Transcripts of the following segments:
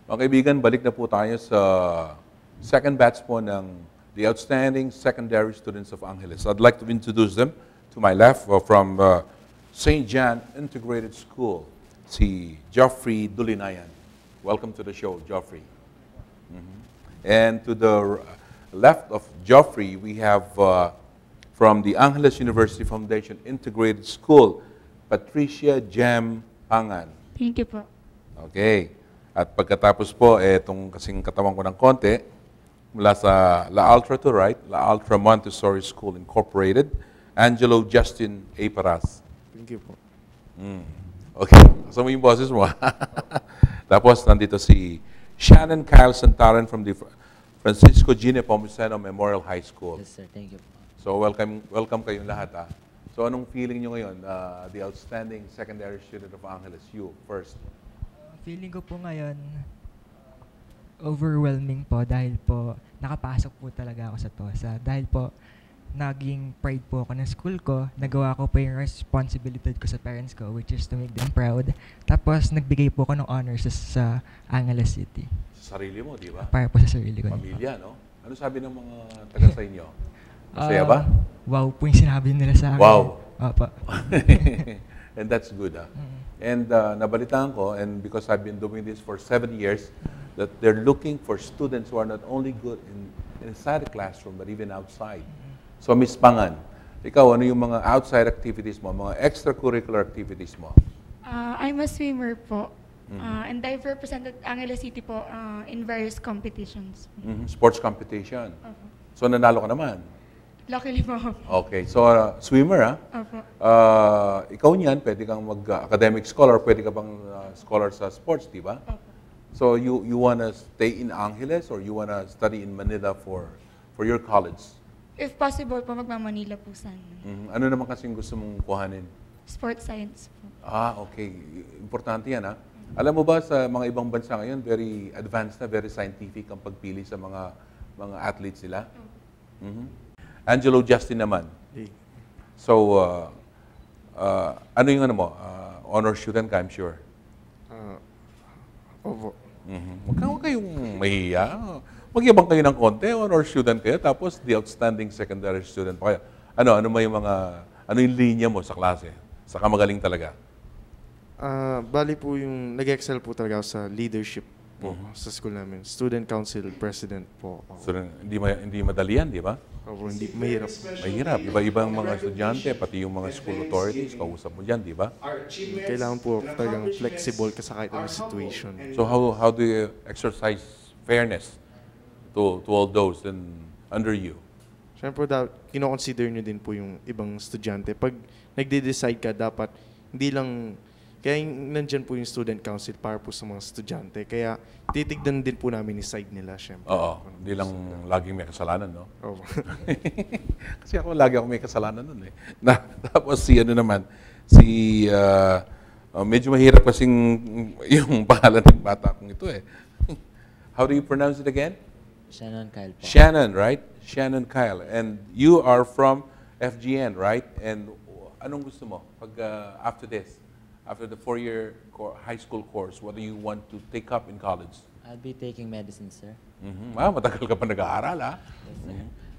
Mga kaibigan, balik na po tayo sa second batch po ng the outstanding secondary students of Angeles. I'd like to introduce them to my left from St. John Integrated School, si Geoffrey Dulinayan. Welcome to the show, Geoffrey. And to the left of Geoffrey, we have from the Angeles University Foundation Integrated School, Patricia Jem Pangan. Thank you po. Okay. At pagkatapos po, itong kasing katawan ko ng konti, mula sa La Altra to right, La Altra Montessori School Incorporated, Angelo Justin A. Paras. Thank you po. Okay. Kasama yung boses mo. Tapos, nandito si Shannon Kyle Santaran from the Francisco G. Nepomuceno Memorial High School. Yes, sir. Thank you. So, welcome kayong lahat. So, anong feeling nyo ngayon? The outstanding secondary student of Angeles, you first. Feeling ko po ngayon, overwhelming po dahil po nakapasok po talaga ako sa TOSA. Dahil po naging pride po ako ng school ko, nagawa ko po yung responsibility ko sa parents ko, which is to make them proud. Tapos nagbigay po ako ng honors sa Angeles City. Sa sarili mo, di ba? Para po sa sarili ko. Pamilya, no? Ano sabi ng mga taga sa inyo? Masaya ba? Wow po yung sinabi nila sa akin. Wow. Opo. And that's good, And nabalitaan ko, and because I've been doing this for 7 years, that they're looking for students who are not only good inside the classroom, but even outside. So, Ms. Pangan, ikaw, ano yung mga outside activities mo, mga extracurricular activities mo? I'm a swimmer po. And I've represented Angeles City po in various competitions. Sports competition. So, nanalo ka naman. Luckily po. Okay. So, swimmer, Opo. ikaw niyan, pwede kang mag-academic scholar, pwede ka bang scholar sa sports, di ba? Opo. So, you wanna stay in Angeles or you wanna study in Manila for your college? If possible po, magmamanila po sana. Ano naman kasing gusto mong kuhanin? Sports science po. Okay. Importante yan, Alam mo ba, sa mga ibang bansa ngayon, very advanced na, very scientific ang pagpili sa mga athletes nila? Angelo Justin naman. Hey. So, ano yung honor student ka, I'm sure. Opo. Huwag kayong mahiya. Magyabang kayo ng konti, honor student kayo, tapos the outstanding secondary student pa kayo. Ano yung linya mo sa klase? Saka magaling talaga? Bali po yung nag-excel po talaga ako sa leadership po sa school namin. Student Council President po ako. So, hindi madali yan, di ba? Opo, hindi mahirap. Mahirap. Iba-ibang mga estudyante, pati yung mga school authorities, kausap mo dyan, di ba? Kailangan po talagang flexible ka sa kahit anong situation. So how do you exercise fairness to all those under you? Siyempre, kino-consider nyo din po yung ibang estudyante. Pag nagde-decide ka, dapat hindi lang, kaya nandyan po yung student council para po sa mga estudyante. Kaya titignan din po namin yung side nila, syempre. Oo, hindi lang laging may kasalanan, no? Oo. Kasi lagi ako may kasalanan nun Tapos medyo mahirap kasing yung pangalan ng bata kong ito How do you pronounce it again? Shannon Kyle po. Shannon, right? Shannon Kyle. And you are from FGN, right? And anong gusto mo pag after this? After the 4-year high school course, what do you want to take up in college? I'll be taking medicine, sir. Matagal ka pa nag-aaral, Yes,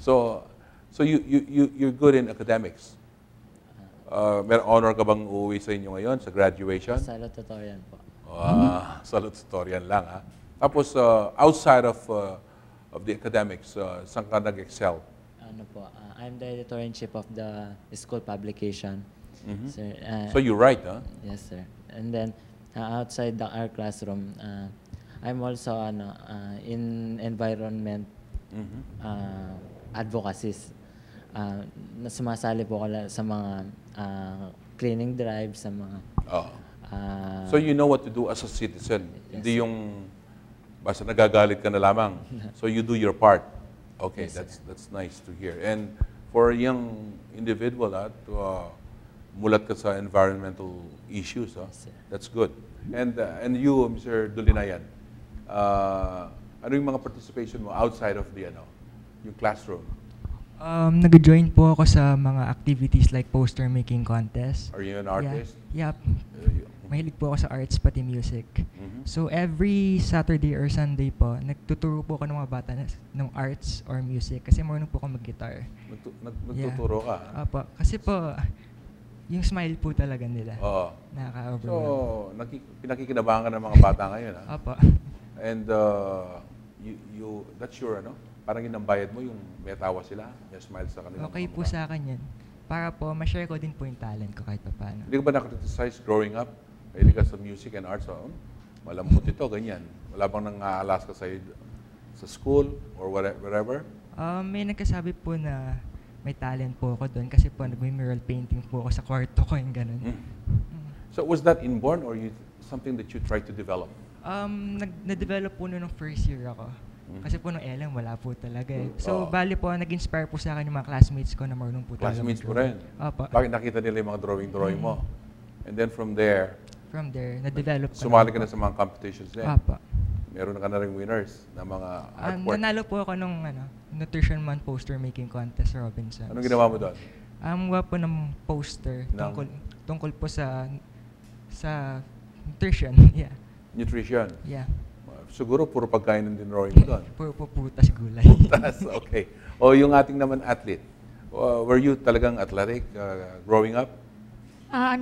sir. So you're good in academics. May honor ka bang uuwi sa inyo ngayon sa graduation? Salutatorian po. Salutatorian lang, Tapos outside of the academics, saan ka nag-excel? I'm the editor-in-chief of the school publication. Sir, So you write, Yes, sir. And then outside our classroom, I'm also in environment advocacies. Sumasali po ako sa mga cleaning drives, sa mga... So you know what to do as a citizen. Yes, Hindi yung basta nagagalit ka na lamang. So you do your part. Okay, Yes, that's nice to hear. And for a young individual, mulat ka sa environmental issues, Yes, sir. That's good. And you, Mr. Dulinayan, ano yung mga participation mo outside of the yung classroom? Nag-join po ako sa mga activities like poster making contest. Are you an artist? Yep. mahilig po ako sa arts pati music. Mhm. So every Saturday or Sunday po, nagtuturo po ako ng mga bata ng arts or music kasi marunong po ako mag-guitar. Nagtuturo ka. Apo, kasi po, yung smile po talaga nila. Oo. Nakaka-overwhelm. So, pinakikinabangan ka ng mga bata ngayon, ha? Apo. And that's your, parang yun ang bayad mo, yung may tawa sila, may smile sa kanila. Okay po sa akin yan. Para po, ma-share ko din po yung talent ko kahit pa paano. Hindi ka ba na-criticize growing up? Hindi ka sa music and arts, malambot ito, ganyan. Wala bang nang aalas ka sa school or wherever? May nagkasabi po na may talent po ako doon kasi po nag-mural painting po ako sa kwarto ko, yung ganun. So was that inborn or something that you tried to develop? Na-develop po noong first year ako. Kasi po nung LM, wala po talaga eh. So, bali po, nag-inspire po sa akin yung mga classmates ko na marunong po talaga. Classmates mo rin? Opo. Bakit nakita nila yung mga drawing mo? And then from there, na-develop ko. sumali ka na sa mga competitions din? Opo. Meron ka na rin winners na mga artwork. Nanalo po ako nung Nutrition Month poster making contest, Robinson. Anong ginawa mo doon? Gawa po ng poster tungkol po sa nutrition. Yeah. Nutrition? Yeah. Siguro puro pagkain ang dinrawing mo doon. Puro po putas gulay. Putas, okay. O yung ating naman athlete, were you talagang athletic growing up?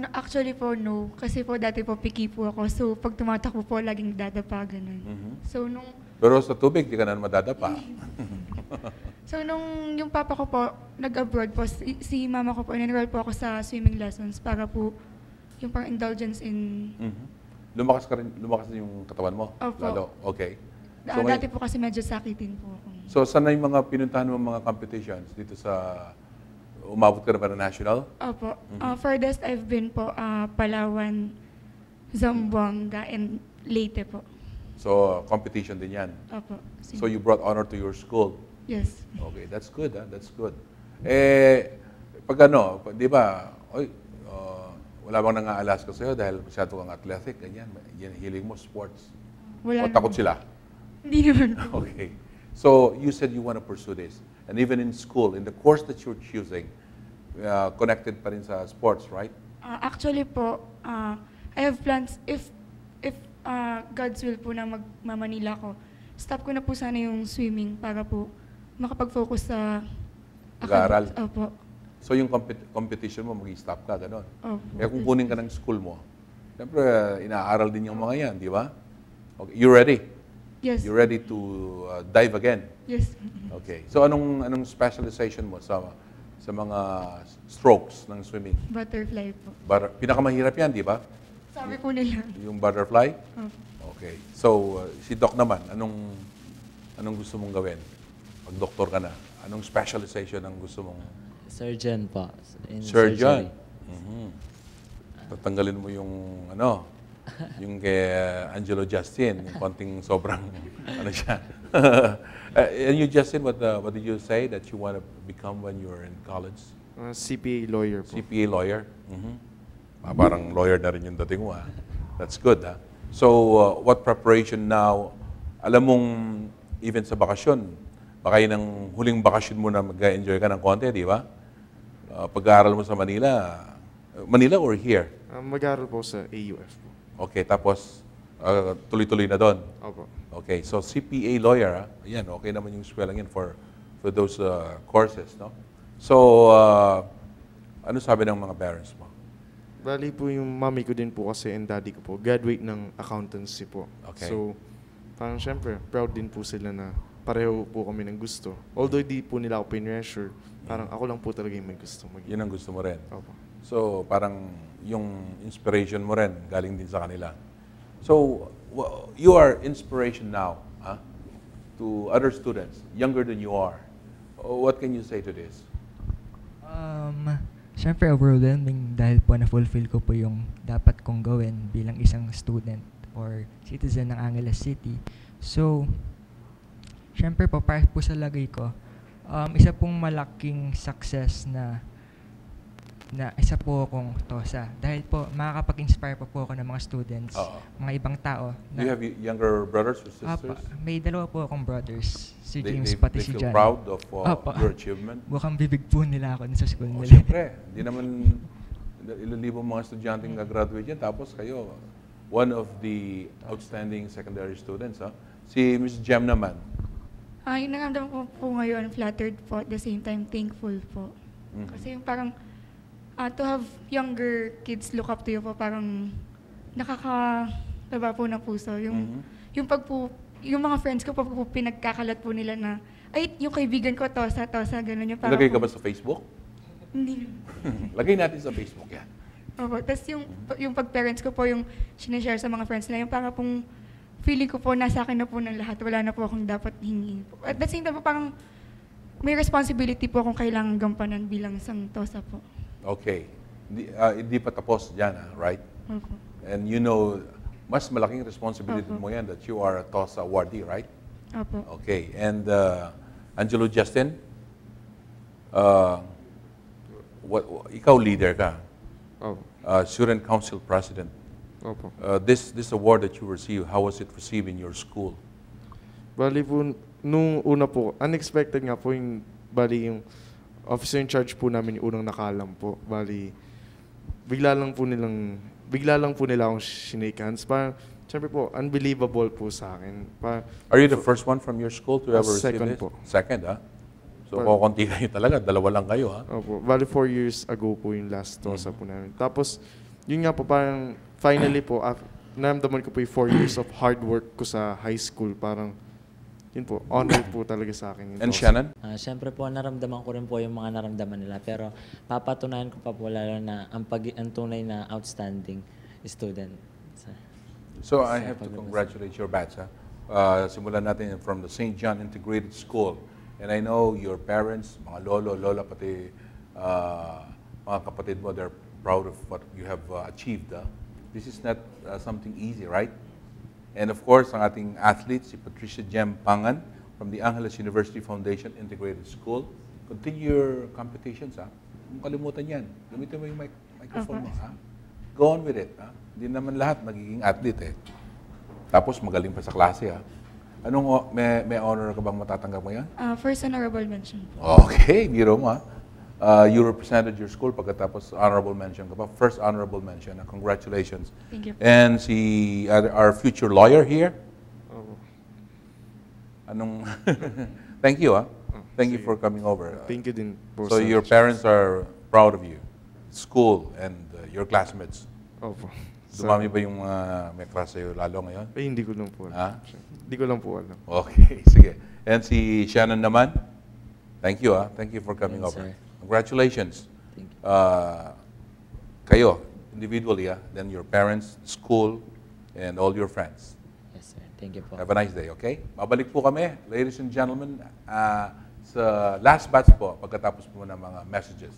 Actually po, no. Kasi po dati po picky po ako. So pag tumatakbo po, laging dadapa, ganun. So Pero sa tubig, di ka na madadapa. So nung yung papa ko po, nag-abroad po, si mama ko po, in-enroll po ako sa swimming lessons para po yung pang indulgence in... Lumakas din yung katawan mo? Opo. Lalo? Okay. Dati po kasi medyo sakitin po ako. So, saan na yung mga pinuntahan mo mga competitions dito sa... Umabot ka na ba na national? Opo. Furthest I've been po, Palawan, Zamboanga, and Leyte po. So, competition din yan? Opo. So, you brought honor to your school? Yes. Okay, that's good, That's good. Pag di ba, wala bang nang-aalas ka sa'yo dahil masyado kang athletic, ganyan, yan, hiling mo, sports? Wala O takot sila? Hindi naman po. Okay. So, you said you want to pursue this. And even in school, in the course that you're choosing, connected pa rin sa sports, right? Actually po, I have plans, if God's will po na magmamanila ko, stop ko na po sana yung swimming para po makapag-focus sa Pag-aaral? Opo. So, yung competition mo, mag-stop ka, gano'n. Opo. Kaya kung kunin ka ng school mo, siyempre, inaaral din yung mga yan, di ba? Okay. You ready? Yes. You ready to dive again? Yes. Okay. So, anong specialization mo sa mga strokes ng swimming? Butterfly po. Pinakamahirap yan, di ba? Sabi po nila. Yung butterfly? Opo. Okay. So, si Doc naman, anong gusto mong gawin? Pag doktor ka na, anong specialization ang gusto mong... Surgeon po. In Surgeon? surgery. Tatanggalin mo yung, yung kay Angelo Justin, yung konting sobrang, siya. And you, Justin, what did you say that you want to become when you were in college? CPA lawyer po. CPA lawyer? Parang lawyer na rin yung dating mo, ha? That's good, ha? So, what preparation now? Alam mong, even sa bakasyon, baka yun ang huling bakasyon mo na mag-enjoy ka ng konti, di ba? Pag-aaral mo sa Manila or here? Mag-aaral po sa AUF po. Okay, tapos tuloy-tuloy na doon? Opo. Okay, so CPA lawyer, ayan, okay naman yung eskwela yan for those courses, no? So, ano sabi ng mga parents mo? Bali po yung mami ko din po kasi and daddy ko po, graduate ng accountancy po. Okay. So, parang syempre, proud din po sila na pareho po kami ng gusto. Although di po nila ako pinressure, parang ako lang po talaga yung may gusto. Yun ang gusto mo rin? Opo. So, parang yung inspiration mo rin, galing din sa kanila. So, you are inspiration now to other students, younger than you are. What can you say to this? Siyempre overwhelming dahil po na-fulfill ko po yung dapat kong gawin bilang isang student or citizen ng Angeles City. So, siyempre po, para po sa lagay ko, isa pong malaking success na isa po akong TOSA. Dahil po, makakapag-inspire po ako ng mga students, mga ibang tao. Do you have younger brothers or sisters? May dalawa po akong brothers, si James They pati si feel John. proud of your achievement? Mukhang bibig po nila ako sa school nila. Siyempre, ilang libong mga estudyanteng graduate yan, tapos kayo, one of the outstanding secondary students, ha? Si Ms. Jem naman. Yung naramdaman ko po ngayon, flattered po, at the same time, thankful po. Mhm. Kasi yung parang, to have younger kids look up to you po, parang nakakataba po ng puso. Yung, yung pag po, yung mga friends ko po pinagkakalat po nila na, ay, yung kaibigan ko, Tosa, gano'n yung parang Ilagay ka po- ba sa Facebook? Hindi. Lagay natin sa Facebook yan. Opo. Tapos yung pag-parents ko po, yung sinashare sa mga friends nila, yung parang pong feeling ko po, nasa akin na po ng lahat. Wala na po akong dapat hingin po. At the same time po, parang may responsibility po akong kailangan gampanan bilang isang Tosa po. Okay. Hindi pa tapos dyan, right? Opo. And you know, mas malaking responsibility Opo. mo yan that you are a TOSA awardee, right? Opo. Okay. And Angelo Justin, ikaw leader ka, Opo. Student Council President. Opo. This award that you received, how was it received in your school? Bali po, nung una po, unexpected nga po yung officer in charge po namin yung unang nakalam po. Bali, bigla lang po nila akong shinake hands. Parang, syempre po, unbelievable po sa akin. Are you the first one from your school to ever receive Second this? po. Second, ha? So, But- kukunti kayo talaga. Dalawa lang kayo, ha? Opo. Bali, 4 years ago po yung last TOSA po namin. Tapos, yun nga po, parang finally po, naramdaman ko po yung 4 years of hard work ko sa high school. Parang, yun po, honor po talaga sa akin. Yung And TOSA. Shannon? Siyempre po, naramdaman ko rin po yung mga naramdaman nila. Pero papatunayan ko pa po lalo na ang tunay na outstanding student. So I Sa have to pagbabasa. congratulate your batch. Ha? Simulan natin from the St. John Integrated School. And I know your parents, mga lolo, lola, pati mga kapatid mo, they're proud of what you have achieved. This is not something easy, right? And of course, ang ating athlete, si Patricia Jem Pangan from the Angeles University Foundation Integrated School. Continue your competitions, ha? Kung kalimutan yan, gamitin mo yung microphone mo, ha? Go on with it, ha? Hindi naman lahat magiging athlete, eh. Tapos magaling pa sa klase, ha? May honor ka bang matatanggap mo yan? First honorable mention. Okay, biro mo, ha? You represented your school pagkatapos honorable mention ka pa. First honorable mention. Congratulations. Thank you. And our future lawyer here. Opo. Thank you, ha? Thank you sige. for coming over. Thank you din po. So sa- your parents are proud of you, school and your classmates. Opo. Dumami ba yung may klase sa'yo lalo ngayon? Eh, hindi ko lang po alam. Ha? Hindi ko lang po alam. Okay, sige. And si Shannon naman, thank you, ha? Thank you for coming Yes, over. sir. Congratulations. Thank you. Kayo, individually, then your parents, school, and all your friends. Yes, sir. Thank you po. Have a nice day, okay? Babalik po kami, ladies and gentlemen, sa last batch po, pagkatapos po ng mga messages.